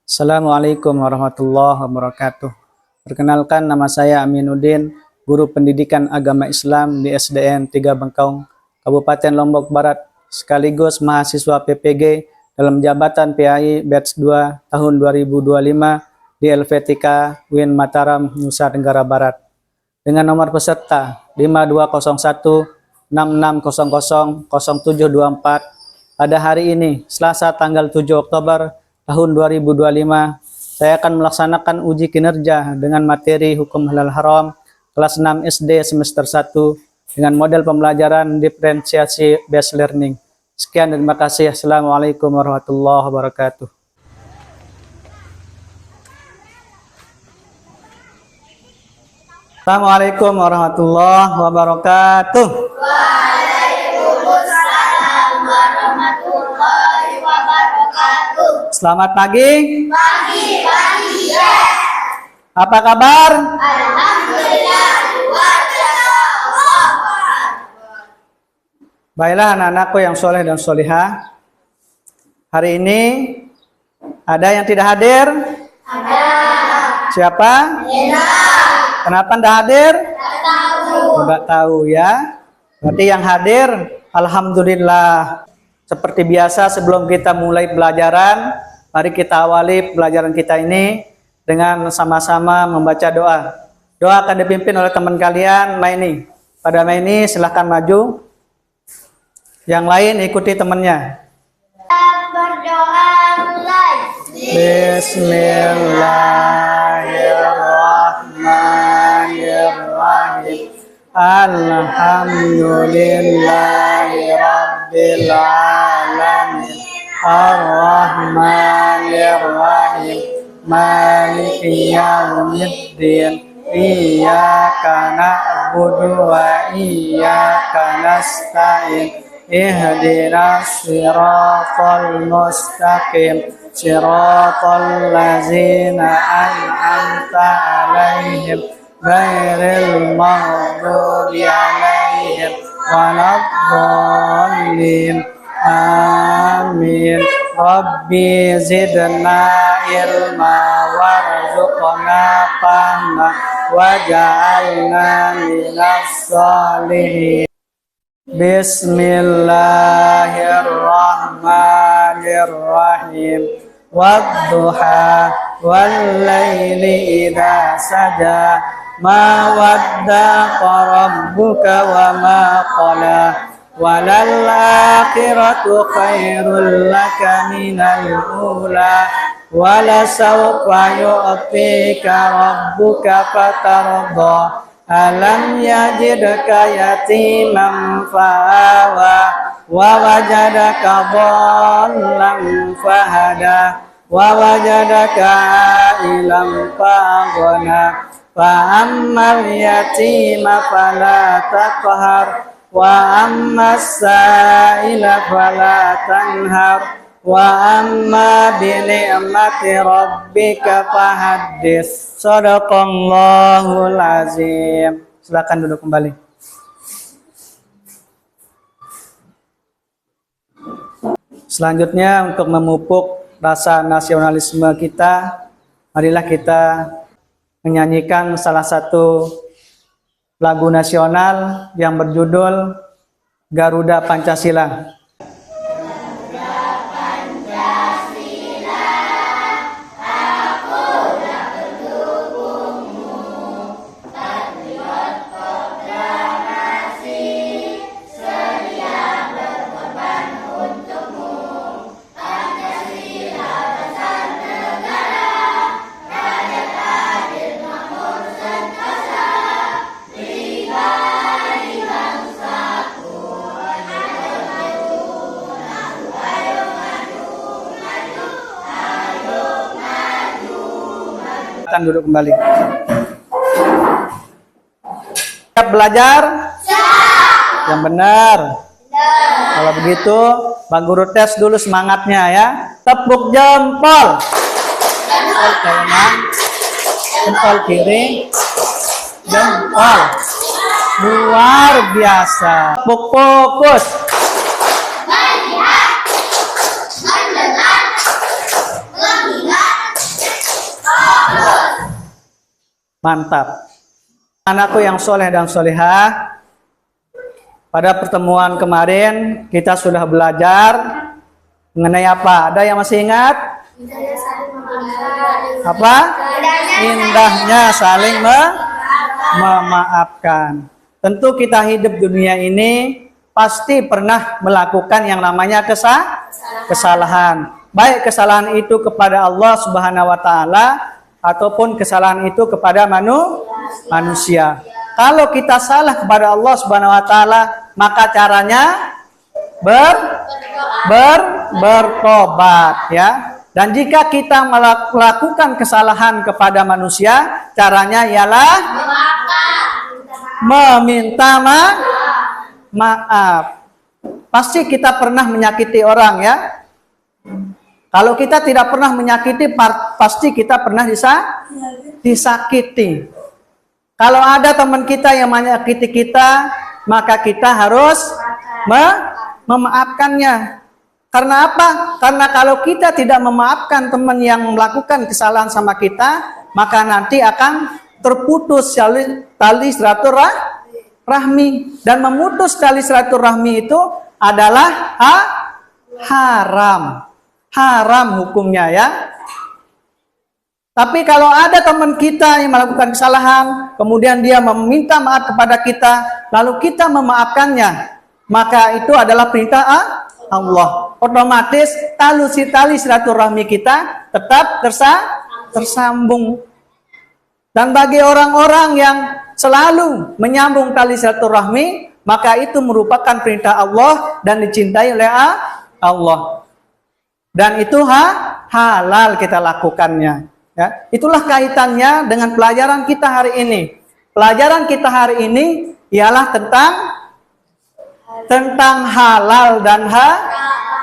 Assalamualaikum warahmatullahi wabarakatuh. Perkenalkan, nama saya Aminuddin, guru pendidikan agama Islam di SDN 3 Bengkaung, Kabupaten Lombok Barat, sekaligus mahasiswa PPG dalam jabatan PAI Batch 2 tahun 2025 di LVTK UIN Mataram, Nusa Tenggara Barat. Dengan nomor peserta 520166000724 pada hari ini, Selasa tanggal 7 Oktober tahun 2025, saya akan melaksanakan uji kinerja dengan materi Hukum Halal Haram kelas 6 SD semester 1 dengan model pembelajaran diferensiasi based learning. Sekian, terima kasih. Assalamualaikum warahmatullahi wabarakatuh. Assalamualaikum warahmatullahi wabarakatuh. Selamat pagi. Pagi, ya. Apa kabar? Alhamdulillah, luar biasa. Baiklah anak-anakku yang soleh dan solihah. Hari ini ada yang tidak hadir? Ada. Siapa? Tidak. Kenapa tidak hadir? Tak tahu. Tidak tahu ya. Berarti yang hadir, alhamdulillah. Seperti biasa, sebelum kita mulai pelajaran, mari kita awali pelajaran kita ini dengan sama-sama membaca doa. Doa akan dipimpin oleh teman kalian, Maini. Pada Maini, silahkan maju. Yang lain ikuti temannya. Berdoa mulai. Bismillahirrahmanirrahim. Alhamdulillahirabbil alamin. Ar-Rahmanir-Rahim. Maliki yaumiddin. Iyyaka na'budu wa iyyaka nasta'in. Ihdinas siratal mustaqim. Siratal ladzina an'amta 'alaihim ghairil maghdubi 'alaihim waladdallin. Amin. Rabbi zidna ilma warzuqna fahma waj'alna minas sholihin. Bismillahirrahmanirrahim. Wadduha wallaili idza saja ma waddaqa rabbuka wa ma qala walal akhiratu khairul laka minal ula wala sawfa yu'tika rabbuka fatarda alam yajidka yatiman fa'awa wa wajadaka dhallan fahada wa wajadaka ilam fa'aghna fa ammal yatima fala taqhar wa ammas sa'ila fala tanhar wa amma bi ni'mati rabbika fahaddits. Shadaqallahul azim. Silakan duduk kembali. Selanjutnya, untuk memupuk rasa nasionalisme kita, marilah kita menyanyikan salah satu lagu nasional yang berjudul Garuda Pancasila. Duduk kembali. Siap belajar? Siap. Yang benar. Kalau begitu, Pak Guru tes dulu semangatnya ya. Tepuk jempol. Jempol kanan, jempol kiri, jempol. Luar biasa. Tepuk fokus. Mantap. Anakku yang soleh dan solehah, pada pertemuan kemarin kita sudah belajar mengenai apa? Ada yang masih ingat? Apa? Indahnya saling memaafkan. Tentu kita hidup dunia ini pasti pernah melakukan yang namanya kesalahan. Baik kesalahan itu kepada Allah Subhanahu wa taala ataupun kesalahan itu kepada manusia. Kalau kita salah kepada Allah Subhanahu wa taala, maka caranya bertobat ya. Dan jika kita melakukan kesalahan kepada manusia, caranya ialah meminta maaf. Pasti kita pernah menyakiti orang ya. Kalau kita tidak pernah menyakiti, pasti kita pernah disakiti. Kalau ada teman kita yang menyakiti kita, maka kita harus memaafkannya. Karena apa? Karena kalau kita tidak memaafkan teman yang melakukan kesalahan sama kita, maka nanti akan terputus tali silaturahmi. Dan memutus tali silaturahmi itu adalah haram. Haram hukumnya ya. Tapi kalau ada teman kita yang melakukan kesalahan, kemudian dia meminta maaf kepada kita, lalu kita memaafkannya, maka itu adalah perintah Allah. Otomatis tali silaturahmi kita tetap tersambung. Dan bagi orang-orang yang selalu menyambung tali silaturahmi, maka itu merupakan perintah Allah dan dicintai oleh Allah. Dan itu halal kita lakukannya. Ya, itulah kaitannya dengan pelajaran kita hari ini. Pelajaran kita hari ini ialah tentang halal dan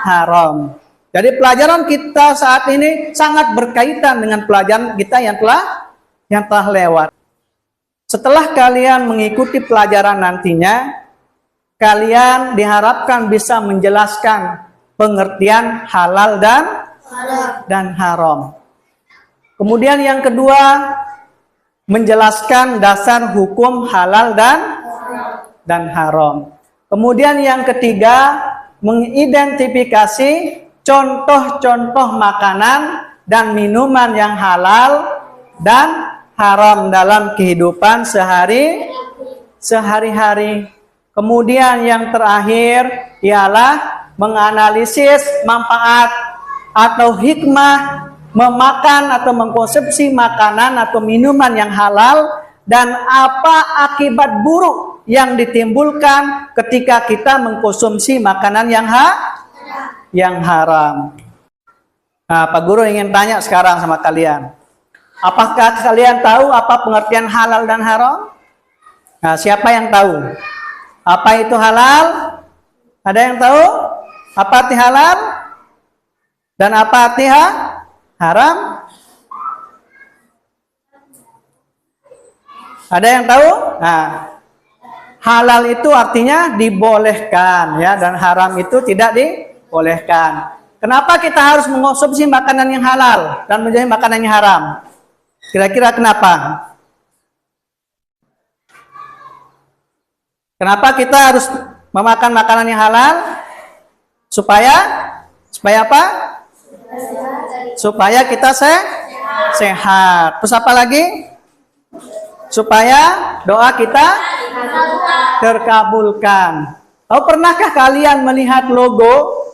haram. Jadi pelajaran kita saat ini sangat berkaitan dengan pelajaran kita yang telah lewat. Setelah kalian mengikuti pelajaran nantinya, kalian diharapkan bisa menjelaskan pengertian halal dan haram. Kemudian yang kedua, menjelaskan dasar hukum halal dan haram. Kemudian yang ketiga, mengidentifikasi contoh-contoh makanan dan minuman yang halal dan haram dalam kehidupan sehari-hari. Kemudian yang terakhir ialah menganalisis manfaat atau hikmah memakan atau mengkonsumsi makanan atau minuman yang halal dan apa akibat buruk yang ditimbulkan ketika kita mengkonsumsi makanan yang haram. Nah, Pak Guru ingin tanya sekarang sama kalian. Apakah kalian tahu apa pengertian halal dan haram? Nah, siapa yang tahu? Apa itu halal? Ada yang tahu? Apa arti halal? Dan apa arti haram? Ada yang tahu? Nah, halal itu artinya dibolehkan ya, dan haram itu tidak dibolehkan. Kenapa kita harus mengkonsumsi makanan yang halal dan menjauhi makanan yang haram? Kira-kira kenapa? Kenapa kita harus memakan makanan yang halal? Supaya apa? Supaya kita sehat. Terus apa lagi? Supaya doa kita terkabulkan. Oh, pernahkah kalian melihat logo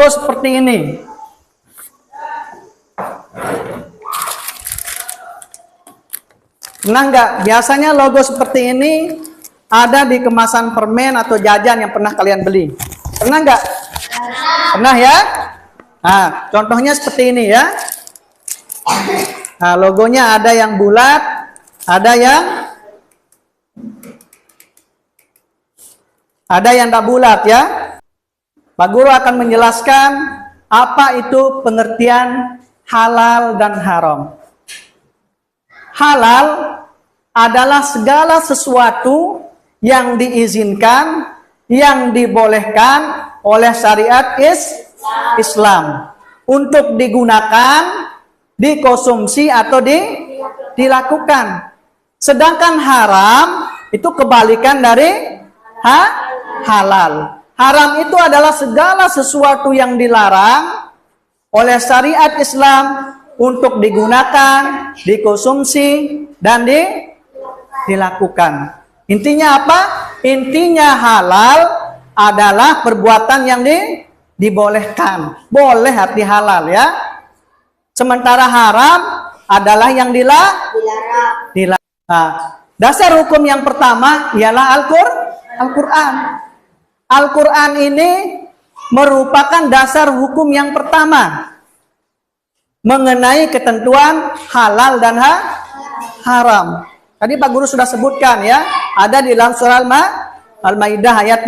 seperti ini? Pernah nggak? Biasanya logo seperti ini ada di kemasan permen atau jajan yang pernah kalian beli. Pernah nggak? Pernah ya? Nah, contohnya seperti ini ya. Nah, logonya ada yang bulat, ada yang tak bulat ya. Pak Guru akan menjelaskan apa itu pengertian halal dan haram. Halal adalah segala sesuatu yang diizinkan, yang dibolehkan oleh syariat Islam untuk digunakan dikonsumsi atau dilakukan. Sedangkan haram itu kebalikan dari halal. Haram itu adalah segala sesuatu yang dilarang oleh syariat Islam untuk digunakan, dikonsumsi, dan dilakukan. Intinya apa? Intinya halal adalah perbuatan yang dibolehkan. Boleh arti halal ya. Sementara haram adalah yang dilarang. Nah, dasar hukum yang pertama ialah Al-Quran. Al-Quran ini merupakan dasar hukum yang pertama mengenai ketentuan halal dan haram. Tadi Pak Guru sudah sebutkan ya, ada di dalam surah Al-Maidah ayat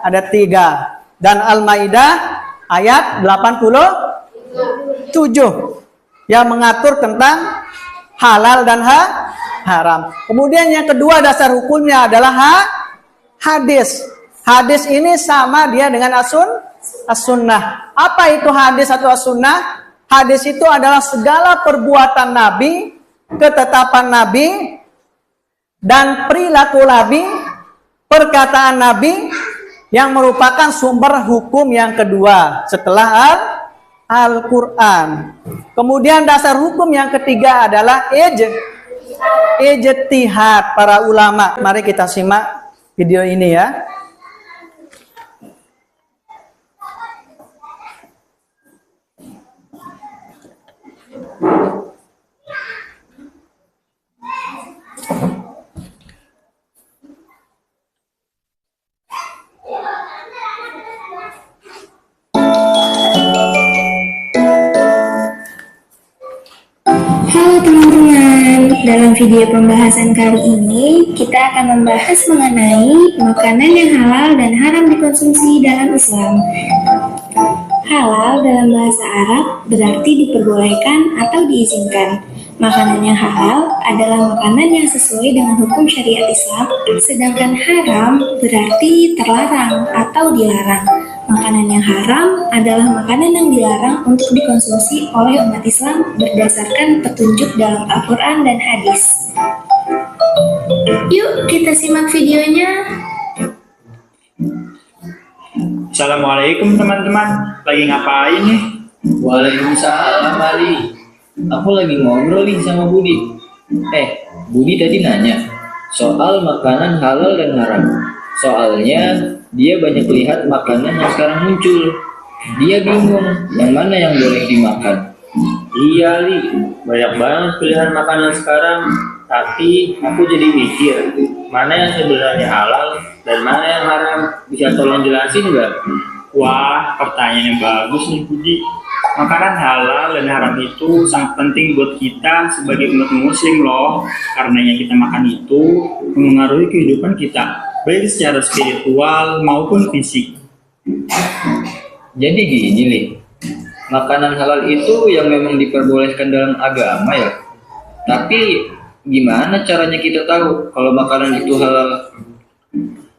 ada 3 dan Al-Maidah ayat 87 yang mengatur tentang halal dan haram. Kemudian yang kedua dasar hukumnya adalah hadis. Hadis ini sama dia dengan as-sunnah. Apa itu hadis atau as-sunnah? Hadis itu adalah segala perbuatan Nabi, ketetapan Nabi, dan perilaku Nabi, perkataan Nabi yang merupakan sumber hukum yang kedua setelah Al-Quran. Kemudian dasar hukum yang ketiga adalah ijtihad para ulama. Mari kita simak video ini ya. Halo teman-teman, dalam video pembahasan kali ini kita akan membahas mengenai makanan yang halal dan haram dikonsumsi dalam Islam. Halal dalam bahasa Arab berarti diperbolehkan atau diizinkan. Makanan yang halal adalah makanan yang sesuai dengan hukum syariat Islam, sedangkan haram berarti terlarang atau dilarang. Makanan yang haram adalah makanan yang dilarang untuk dikonsumsi oleh umat Islam berdasarkan petunjuk dalam Al-Quran dan hadis. Yuk kita simak videonya. Assalamualaikum teman-teman, lagi ngapain nih? Waalaikumsalam Ali. Aku lagi ngobrol nih sama Budi. Budi tadi nanya soal makanan halal dan haram. Soalnya dia banyak lihat makanan yang sekarang muncul. Dia bingung yang mana yang boleh dimakan. Iya Li, banyak banget pilihan makanan sekarang. Tapi aku jadi mikir, mana yang sebenarnya halal dan mana yang haram? Bisa tolong jelasin nggak? Wah, pertanyaan yang bagus nih Budi. Makanan halal dan haram itu sangat penting buat kita sebagai umat muslim loh. Karena yang kita makan itu memengaruhi kehidupan kita, baik secara spiritual maupun fisik. Jadi gini Li, makanan halal itu yang memang diperbolehkan dalam agama ya. Tapi gimana caranya kita tahu kalau makanan itu halal?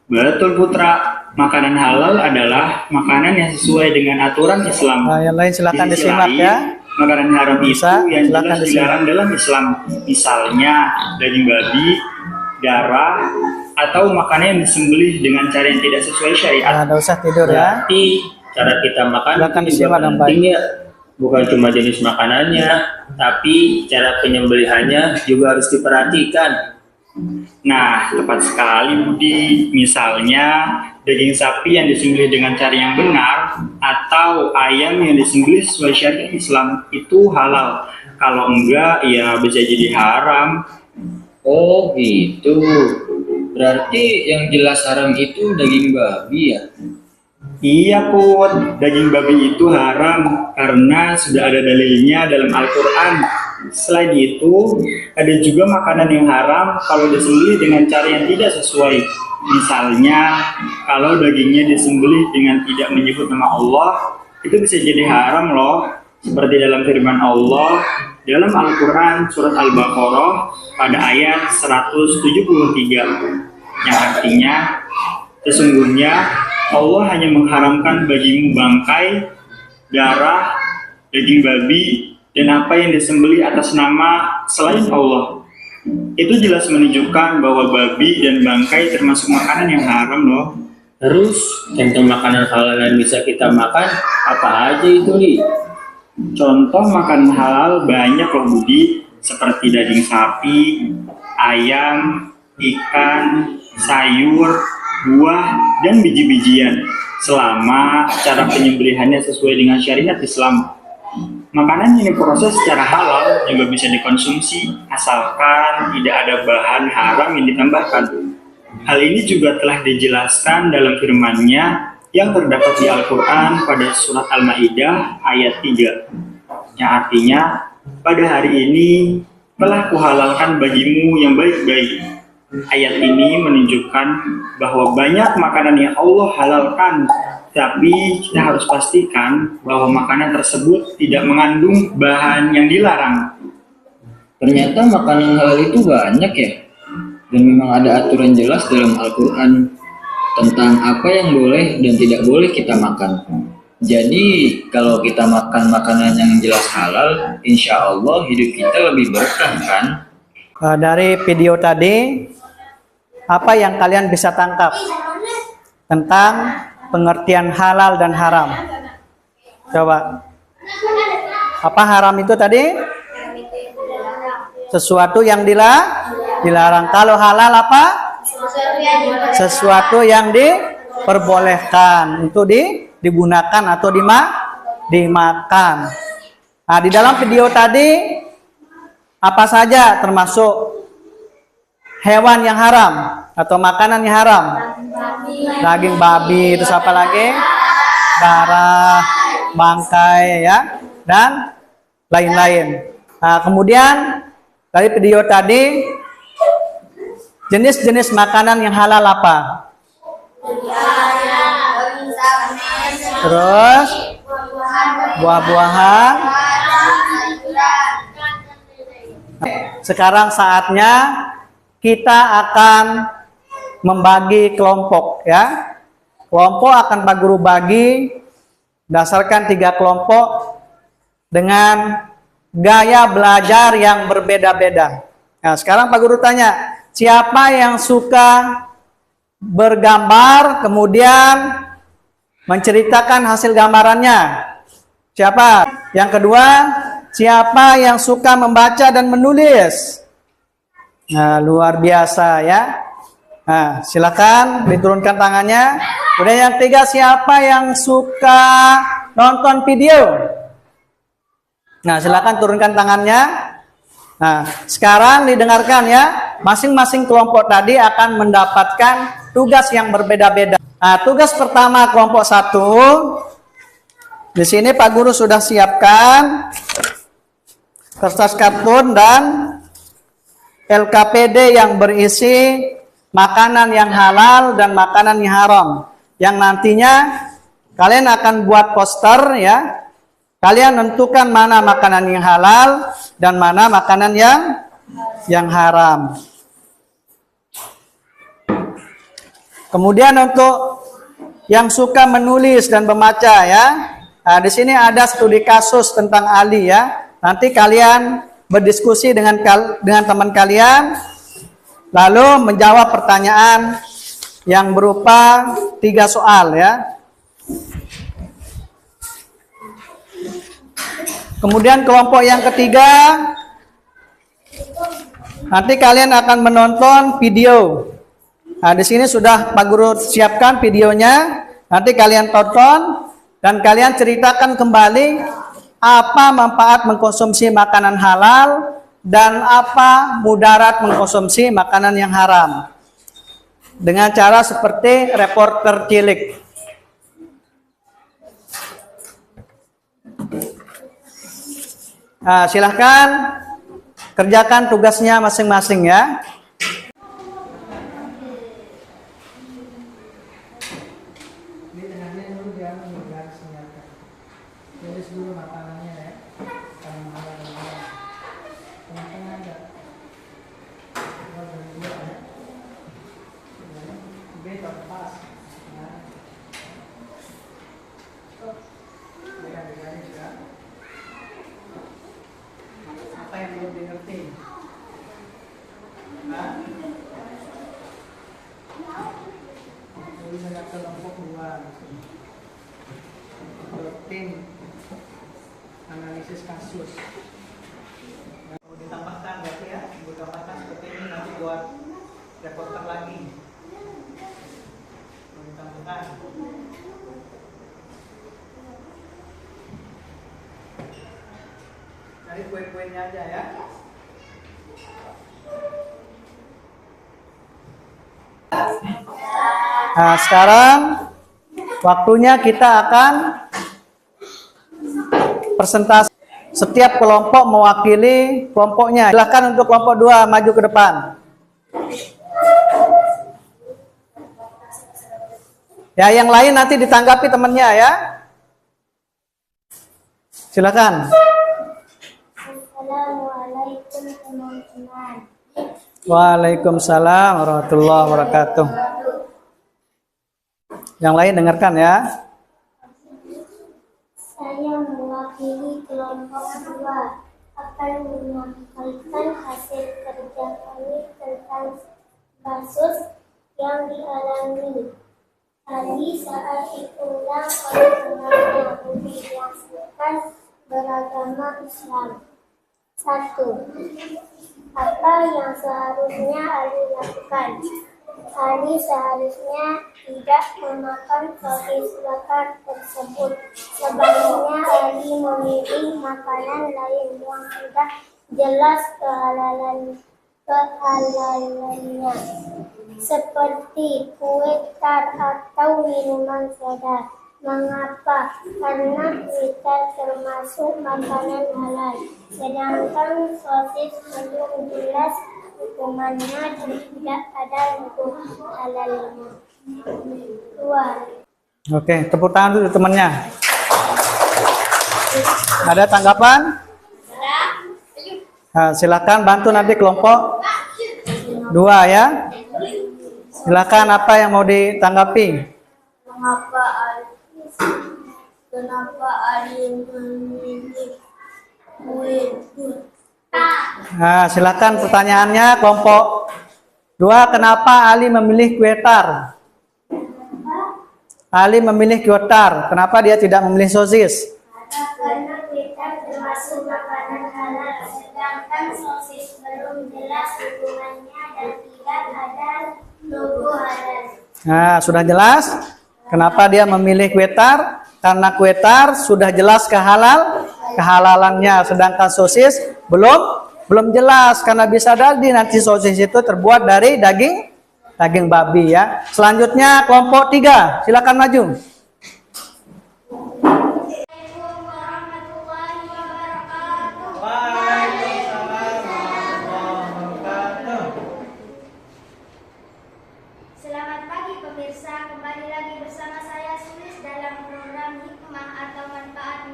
Betul Putra, makanan halal adalah makanan yang sesuai dengan aturan Islam. Yang lain silakan Di sisi disimak lain, ya. Makanan haram Bisa, itu yang silakan jelas dilarang dalam Islam. Misalnya daging babi, darah, atau makanan yang disembelih dengan cara yang tidak sesuai syariat. Nah, usah tidur ya. Berarti cara kita makan Silakan juga disimak dengan penting ya. Bukan cuma jenis makanannya, tapi cara penyembelihannya juga harus diperhatikan. Nah, tepat sekali Budi. Misalnya daging sapi yang disembelih dengan cara yang benar atau ayam yang disembelih sesuai syariat Islam itu halal. Kalau enggak, ya bisa jadi haram. Oh gitu. Berarti yang jelas haram itu daging babi ya? Iya Put, daging babi itu haram karena sudah ada dalilnya dalam Al-Quran. Selain itu, ada juga makanan yang haram kalau disembelih dengan cara yang tidak sesuai. Misalnya, kalau dagingnya disembelih dengan tidak menyebut nama Allah, itu bisa jadi haram loh. Seperti dalam firman Allah dalam Al-Quran surat Al-Baqarah pada ayat 173, yang artinya, sesungguhnya Allah hanya mengharamkan bagimu bangkai, darah, daging babi, dan apa yang disembelih atas nama selain Allah. Itu jelas menunjukkan bahwa babi dan bangkai termasuk makanan yang haram loh. Terus, contoh makanan halal yang bisa kita makan apa aja itu, Li? Contoh makanan halal banyak loh Budi, seperti daging sapi, ayam, ikan, sayur, buah, dan biji-bijian, selama cara penyembelihannya sesuai dengan syariat Islam. Makanan yang diproses secara halal juga bisa dikonsumsi, asalkan tidak ada bahan haram yang ditambahkan. Hal ini juga telah dijelaskan dalam firman-Nya yang terdapat di Al-Quran pada surat Al-Ma'idah ayat 3, yang artinya, pada hari ini telah kuhalalkan bagimu yang baik-baik. Ayat ini menunjukkan bahwa banyak makanan yang Allah halalkan, tapi kita harus pastikan bahwa makanan tersebut tidak mengandung bahan yang dilarang. Ternyata makanan halal itu banyak ya, dan memang ada aturan jelas dalam Al-Quran tentang apa yang boleh dan tidak boleh kita makan. Jadi kalau kita makan makanan yang jelas halal, insya Allah hidup kita lebih berkah kan? Dari video tadi, apa yang kalian bisa tangkap tentang pengertian halal dan haram? Coba. Apa haram itu tadi? Sesuatu yang dilarang. Kalau halal apa? Sesuatu yang diperbolehkan untuk digunakan atau dimakan. Nah, di dalam video tadi apa saja termasuk hewan yang haram atau makanan yang haram? Daging babi, terus apa lagi? Darah, bangkai ya, dan lain-lain. Nah, kemudian dari video tadi jenis-jenis makanan yang halal apa? Terus buah-buahan. Sekarang saatnya kita akan membagi kelompok ya. Kelompok akan Pak Guru bagi berdasarkan 3 kelompok dengan gaya belajar yang berbeda-beda. Nah, sekarang Pak Guru tanya, siapa yang suka bergambar kemudian menceritakan hasil gambarannya? Siapa? Yang kedua, siapa yang suka membaca dan menulis? Nah, luar biasa ya. Nah, silakan diturunkan tangannya. Kemudian yang ketiga, siapa yang suka nonton video? Nah, silakan turunkan tangannya. Nah, sekarang didengarkan ya. Masing-masing kelompok tadi akan mendapatkan tugas yang berbeda-beda. Nah, tugas pertama kelompok 1. Di sini Pak Guru sudah siapkan kertas kartun dan LKPD yang berisi makanan yang halal dan makanan yang haram. Yang nantinya kalian akan buat poster ya. Kalian tentukan mana makanan yang halal dan mana makanan yang haram. Kemudian untuk yang suka menulis dan membaca ya. Nah, di sini ada studi kasus tentang Ali ya. Nanti kalian berdiskusi dengan teman kalian, lalu menjawab pertanyaan yang berupa 3 soal ya. Kemudian kelompok yang ketiga, nanti kalian akan menonton video. Nah, di sini sudah Pak Guru siapkan videonya. Nanti kalian tonton dan kalian ceritakan kembali apa manfaat mengkonsumsi makanan halal dan apa mudarat mengkonsumsi makanan yang haram. Dengan cara seperti reporter cilik. Nah, silahkan kerjakan tugasnya masing-masing ya. yang belum dimengerti? Hah? Jadi saya kelompok 2 untuk tim analisis kasus. Mau ditambahkan berarti ya, ditambahkan seperti ini nanti buat reporter lagi. Mau ditambahkan. Cari poin-poinnya aja ya. Nah, sekarang waktunya kita akan presentasi. Setiap kelompok mewakili kelompoknya. Silakan untuk kelompok 2 maju ke depan. Ya, yang lain nanti ditanggapi temannya ya. Silakan. Assalamualaikum teman-teman. Waalaikumsalam warahmatullahi wabarakatuh. Yang lain dengarkan ya. Saya mewakili kelompok 2 akan menyampaikan hasil kerja kami tentang kasus yang dialami. Tadi saat diundang oleh temannya Budi yang bukan beragama Islam. 1. Apa yang seharusnya Ali lakukan? Ali seharusnya tidak memakan sosis bakar tersebut. Sebaliknya Ali memilih makanan lain yang sudah jelas kehalalannya, seperti kue tar atau minuman soda. Mengapa? Karena kue tar termasuk makanan halal, sedangkan sosis belum jelas hukumannya dan tidak ada hukum halalnya. 2. Oke, tepuk tangan dulu temannya. Ada tanggapan? Nah, silakan bantu nanti kelompok 2 ya. Silakan, apa yang mau ditanggapi? Kenapa Ali memilih kue Nah, silakan pertanyaannya kelompok 2, kenapa Ali memilih kue tar? Ali memilih kue tar, kenapa dia tidak memilih sosis? Karena kue tar termasuk makanan halal, sedangkan sosis belum jelas hukumannya dan tidak ada logo halal. Nah, sudah jelas kenapa dia memilih kue tar? Karena kue tar sudah jelas kehalalannya, sedangkan sosis belum jelas, karena bisa jadi nanti sosis itu terbuat dari daging babi ya. Selanjutnya kelompok 3, silakan maju. Assalamualaikum warahmatullahi wabarakatuh. Selamat pagi pemirsa, kembali lagi bersama saya Sulis dalam program hikmah atau manfaat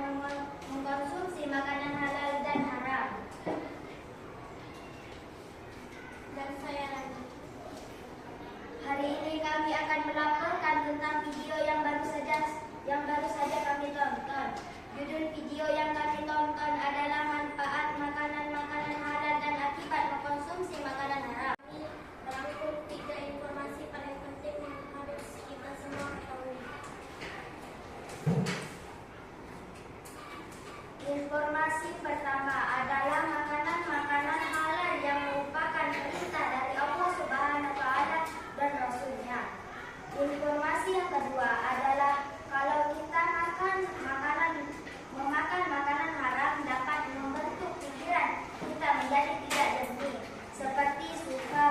mengkonsumsi makanan halal dan haram. Dan saya lagi. Hari ini kami akan melaporkan tentang video yang baru saja kami tonton. Judul video yang kami tonton adalah manfaat makanan halal dan akibat mengkonsumsi makanan haram. Kami merangkum 3 informasi paling penting yang harus kita semua ketahui. Informasi pertama adalah makanan halal yang merupakan perintah dari Allah Subhanahu wa Ta'ala dan Rasulnya. Informasi yang kedua adalah kalau kita memakan makanan haram dapat membentuk pikiran kita menjadi tidak jernih, seperti suka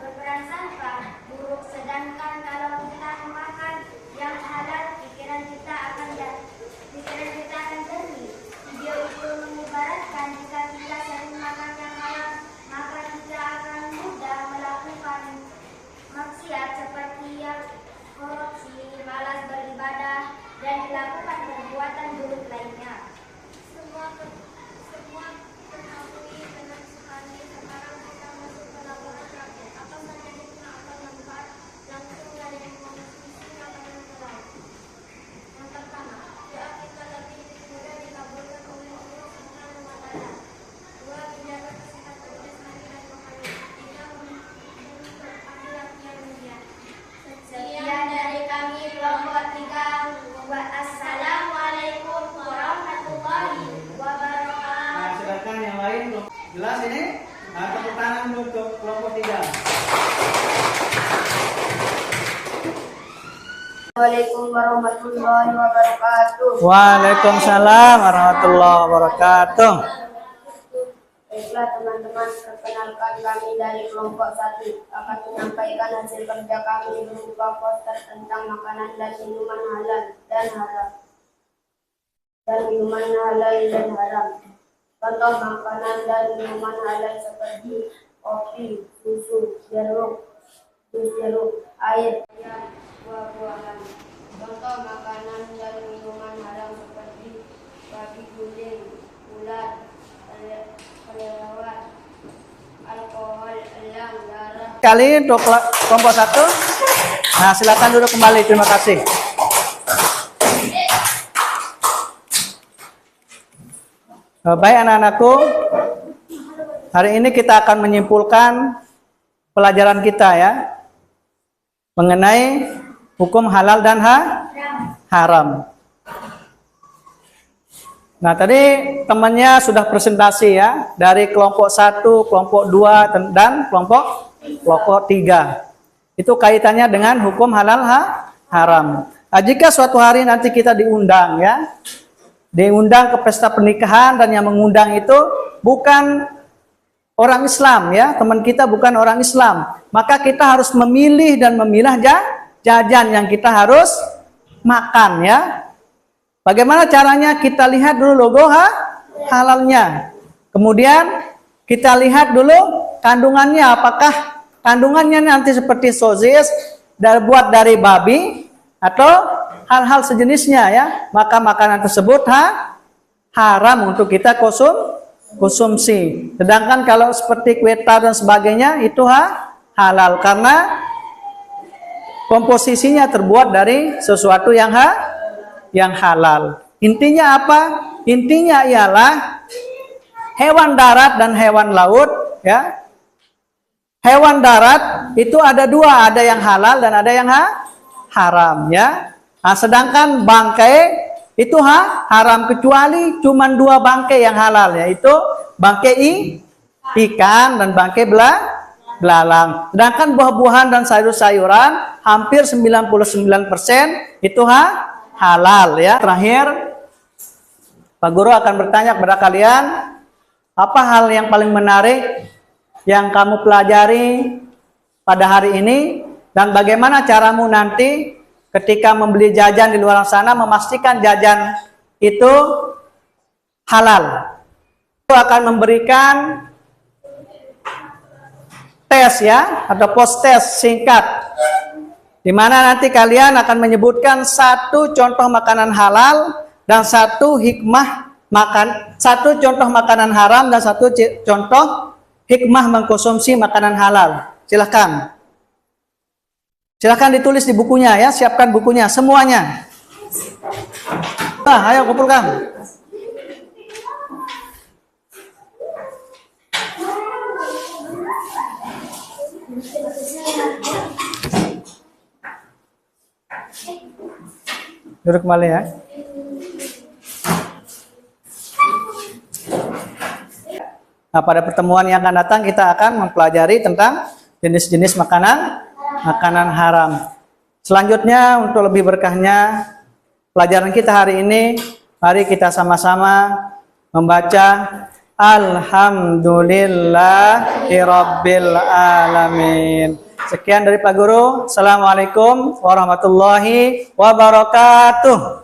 berprasangka buruk. Sedangkan kalau kita memakan yang halal, pikiran kita akan jernih. Video itu mengibaratkan jika kita sering makan yang halal, maka kita akan mudah melakukan maksiat seperti yang Jelas ini? Nah, tepuk tangan dulu untuk kelompok 3. Assalamualaikum warahmatullahi wabarakatuh. Waalaikumsalam warahmatullahi wabarakatuh. Baiklah teman-teman, perkenalkan kami dari kelompok 1 akan menyampaikan hasil kerja kami berupa poster tentang makanan dan minuman halal dan haram. Contoh makanan dan minuman halal seperti kopi, susu, jus jeruk, air, buah-buahan. Contoh makanan dan minuman haram seperti babi guling, ulat, kelelawar, alkohol, elang, darah. Kali untuk kelompok 1. Nah, silakan duduk kembali. Terima kasih. Baik anak-anakku, hari ini kita akan menyimpulkan pelajaran kita ya mengenai hukum halal dan haram. Nah, tadi temannya sudah presentasi ya dari kelompok 1, kelompok 2 dan kelompok 3. Itu kaitannya dengan hukum halal haram. Nah, jika suatu hari nanti kita diundang ya, diundang ke pesta pernikahan dan yang mengundang itu bukan orang Islam ya, teman kita bukan orang Islam, maka kita harus memilih dan memilah jajan yang kita harus makan ya. Bagaimana caranya? Kita lihat dulu logo halalnya, kemudian kita lihat dulu kandungannya, apakah kandungannya nanti seperti sosis buat dari babi atau hal-hal sejenisnya ya, maka makanan tersebut haram untuk kita konsumsi. Sedangkan kalau seperti kue tar dan sebagainya itu halal karena komposisinya terbuat dari sesuatu yang halal. Intinya apa? Intinya ialah hewan darat dan hewan laut ya. Hewan darat itu ada 2, ada yang halal dan ada yang haram ya. Nah, sedangkan bangkai itu haram kecuali cuma 2 bangkai yang halal, yaitu bangkai ikan dan bangkai belalang. Sedangkan buah-buahan dan sayur-sayuran hampir 99% itu halal ya. Terakhir, Pak Guru akan bertanya kepada kalian, apa hal yang paling menarik yang kamu pelajari pada hari ini dan bagaimana caramu nanti ketika membeli jajan di luar sana memastikan jajan itu halal. Itu akan memberikan tes ya atau post test singkat, di mana nanti kalian akan menyebutkan 1 contoh makanan halal dan 1 hikmah satu contoh makanan haram dan 1 contoh hikmah mengkonsumsi makanan halal. Silahkan ditulis di bukunya ya, siapkan bukunya semuanya. Nah, ayo kumpulkan. Duduk kembali ya. Nah, pada pertemuan yang akan datang kita akan mempelajari tentang jenis-jenis makanan haram. Selanjutnya untuk lebih berkahnya pelajaran kita hari ini, mari kita sama-sama membaca Alhamdulillahirabbil alamin. Sekian dari Pak Guru. Assalamualaikum warahmatullahi wabarakatuh.